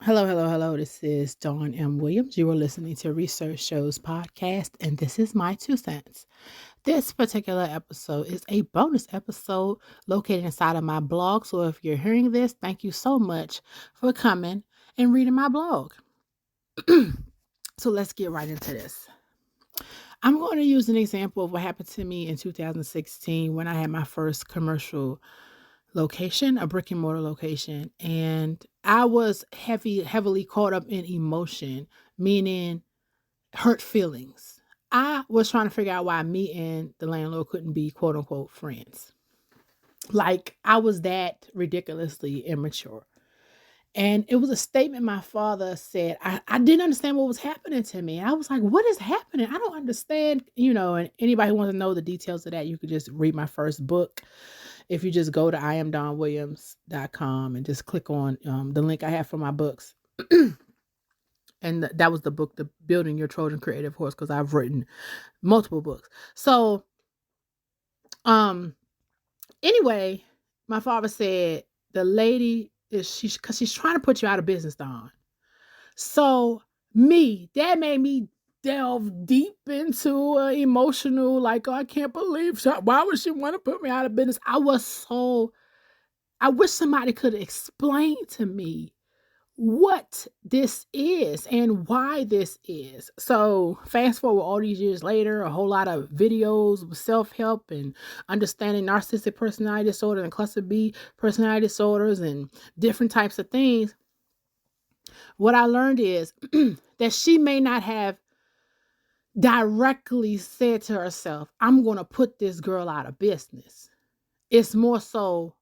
Hello, hello, hello. This is Dawn M. Williams. You are listening to Research Shows Podcast, and this is my 2 cents. This particular episode is a bonus episode located inside of my blog. So if you're hearing this, thank you so much for coming and reading my blog. So let's get right into this. I'm going to use an example of what happened to me in 2016 when I had my first commercial location, a brick and mortar location, and I was heavily caught up in emotion, meaning hurt feelings. I was trying to figure out why me and the landlord couldn't be quote unquote friends. Like I was that ridiculously immature. And it was a statement my father said. I didn't understand what was happening to me. I was like, what is happening? I don't understand. And anybody who wants to know the details of that, you could just read my first book. If you just go to iamdonwilliams.com and just click on the link I have for my books. And that was the book, The Building Your Trojan Creative Horse, because I've written multiple books. So, um, anyway, my father said the lady because she's trying to put you out of business, Don. So that made me delve deep into emotional, like, oh, I can't believe why would she want to put me out of business? I wish somebody could explain to me what this is and why this is. So, fast forward all these years later, a whole lot of videos with self-help and understanding narcissistic personality disorder and cluster B personality disorders and different types of things. What I learned is that she may not have directly said to herself, I'm going to put this girl out of business. It's more so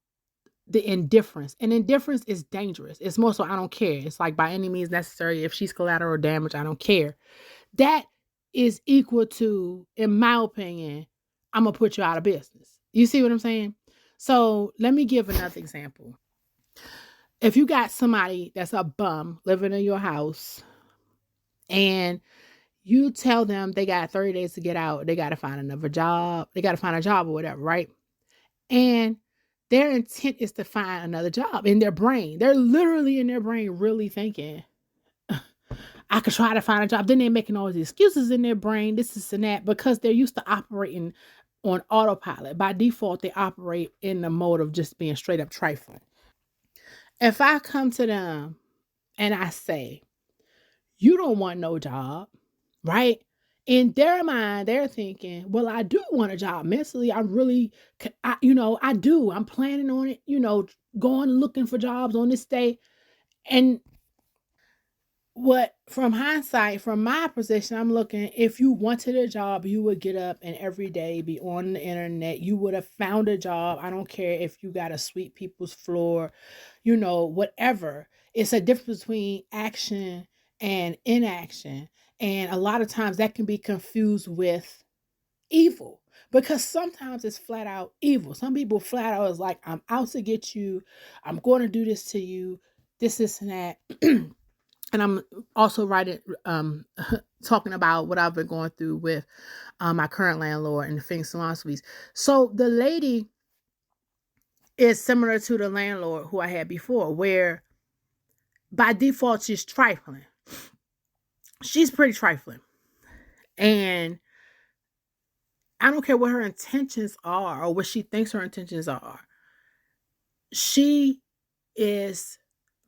the indifference. And indifference is dangerous. It's more so I don't care. It's like by any means necessary. If she's collateral damage, I don't care. That is equal to, in my opinion, I'm going to put you out of business. You see what I'm saying? So let me give another example. If you got somebody that's a bum living in your house and you tell them they got 30 days to get out, they got to find another job, they got to find a job or whatever, right? And their intent is to find another job in their brain. They're literally in their brain really thinking, I could try to find a job. Then they're making all these excuses in their brain, this and that, because they're used to operating on autopilot. By default, they operate in the mode of just being straight up trifling. If I come to them and I say, you don't want no job, right? In their mind, they're thinking, well, I do want a job mentally. I do. I'm planning on it, going looking for jobs on this day. And what, from hindsight, from my position, I'm looking, if you wanted a job, you would get up and every day be on the internet. You would have found a job. I don't care if you got to sweep people's floor, whatever. It's a difference between action and inaction. And a lot of times that can be confused with evil because sometimes it's flat out evil. Some people flat out is like, I'm out to get you. I'm going to do this to you, this, and that. And I'm also writing, talking about what I've been going through with my current landlord and the Phoenix Salon Suites. So the lady is similar to the landlord who I had before, where by default she's trifling. She's pretty trifling. And I don't care what her intentions are or what she thinks her intentions are. She is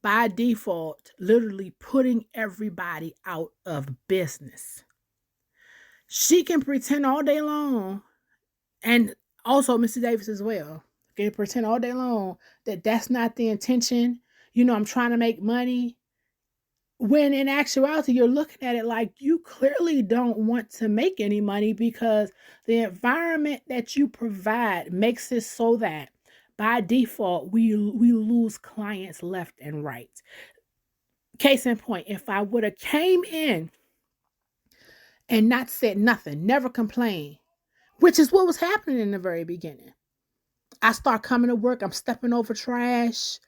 by default literally putting everybody out of business. She can pretend all day long, and also Mr. Davis as well, can pretend all day long that that's not the intention. I'm trying to make money. When in actuality, you're looking at it like you clearly don't want to make any money because the environment that you provide makes it so that by default, we lose clients left and right. Case in point, if I would have came in and not said nothing, never complained, which is what was happening in the very beginning. I start coming to work, I'm stepping over trash,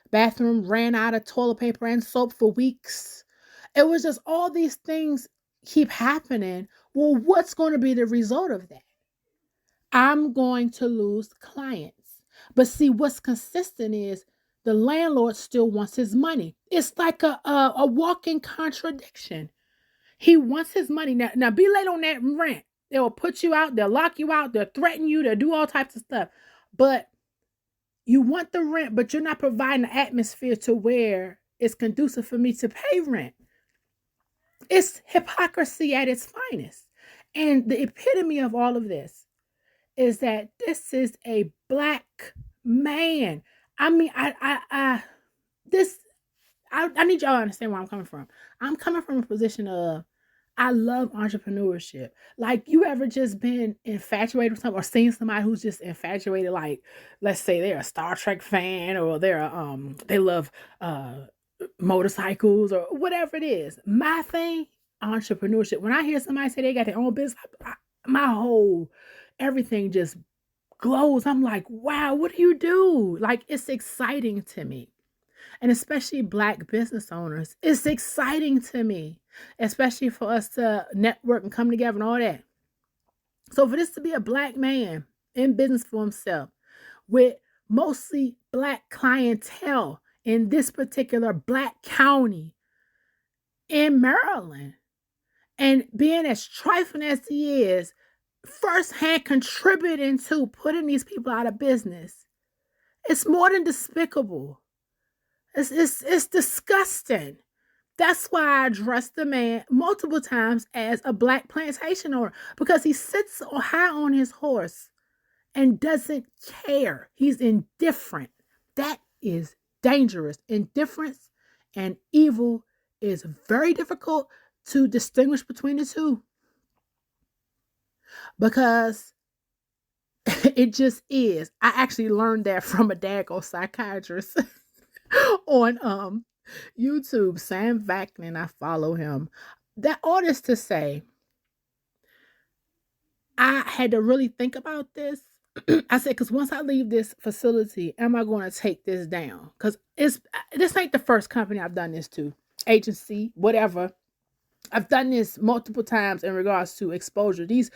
bathroom ran out of toilet paper and soap for weeks. It was just all these things keep happening. Well, what's going to be the result of that? I'm going to lose clients. But see, what's consistent is the landlord still wants his money. It's like a walking contradiction. He wants his money. Now be late on that rent. They'll put you out, they'll lock you out, they'll threaten you, they'll do all types of stuff. But you want the rent, but you're not providing the atmosphere to where it's conducive for me to pay rent. It's hypocrisy at its finest. And the epitome of all of this is that this is a black man. I mean, this, I need y'all to understand where I'm coming from. I'm coming from a position of, I love entrepreneurship. Like, you ever just been infatuated with something or seen somebody who's just infatuated, like, let's say they're a Star Trek fan, or they love motorcycles or whatever it is. My thing, entrepreneurship. When I hear somebody say they got their own business, my whole everything just glows. I'm like, wow, what do you do? Like, it's exciting to me. And especially black business owners, it's exciting to me, especially for us to network and come together and all that. So for this to be a black man in business for himself with mostly black clientele in this particular black county in Maryland, and being as trifling as he is, firsthand contributing to putting these people out of business, it's more than despicable. It's disgusting. That's why I address the man multiple times as a black plantation owner, because he sits high on his horse and doesn't care. He's indifferent. That is dangerous. Indifference and evil is very difficult to distinguish between the two, because it just is. I actually learned that from a daggone psychiatrist on YouTube, Sam Vaknin. I follow him. That all this to say, I had to really think about this. I said, because once I leave this facility, am I going to take this down? Because this ain't the first company I've done this to, agency, whatever. I've done this multiple times in regards to exposure. These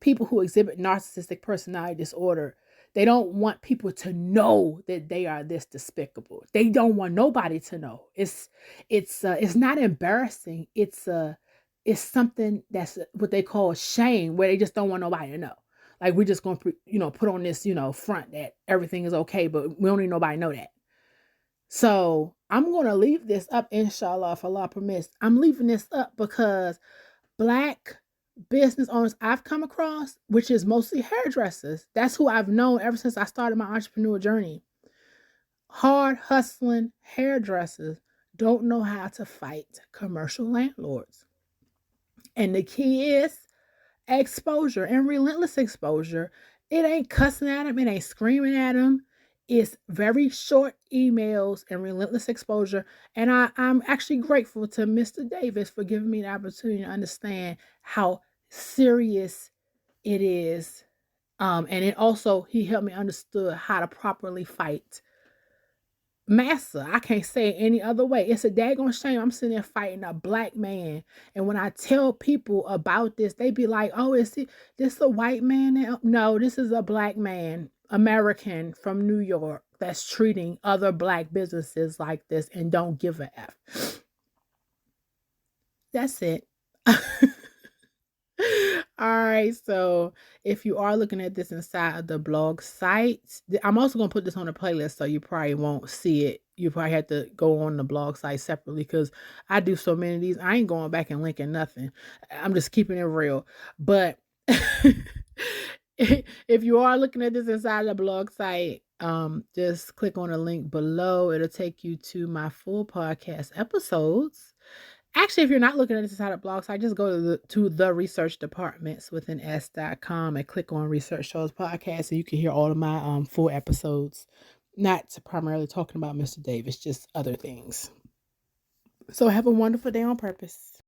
people who exhibit narcissistic personality disorder, they don't want people to know that they are this despicable. They don't want nobody to know. It's not embarrassing. It's something that's what they call shame, where they just don't want nobody to know. Like, we're just going to, put on this, front that everything is okay, but we don't need nobody to know that. So I'm going to leave this up, inshallah, if Allah permits. I'm leaving this up because black business owners I've come across, which is mostly hairdressers, that's who I've known ever since I started my entrepreneur journey. Hard hustling hairdressers don't know how to fight commercial landlords. And the key is exposure, and relentless exposure. It ain't cussing at them, it ain't screaming at them. It's very short emails and relentless exposure. And I'm actually grateful to Mr. Davis for giving me the opportunity to understand how serious it is. And it also, he helped me understand how to properly fight massa. I can't say it any other way. It's a daggone shame I'm sitting there fighting a black man. And when I tell people about this, they be like, oh, is this a white man? No, this is a black man, American from New York, that's treating other black businesses like this and don't give a F. That's it. All right, so if you are looking at this inside of the blog site, I'm also going to put this on a playlist, so you probably won't see it. You probably have to go on the blog site separately, because I do so many of these. I ain't going back and linking nothing. I'm just keeping it real. But if you are looking at this inside the blog site, just click on the link below. It'll take you to my full podcast episodes. Actually, if you're not looking at this inside of blog site, just go to the research departments with an s.com and click on Research Shows Podcast, so you can hear all of my full episodes. Not primarily talking about Mr. Davis, just other things. So have a wonderful day on purpose.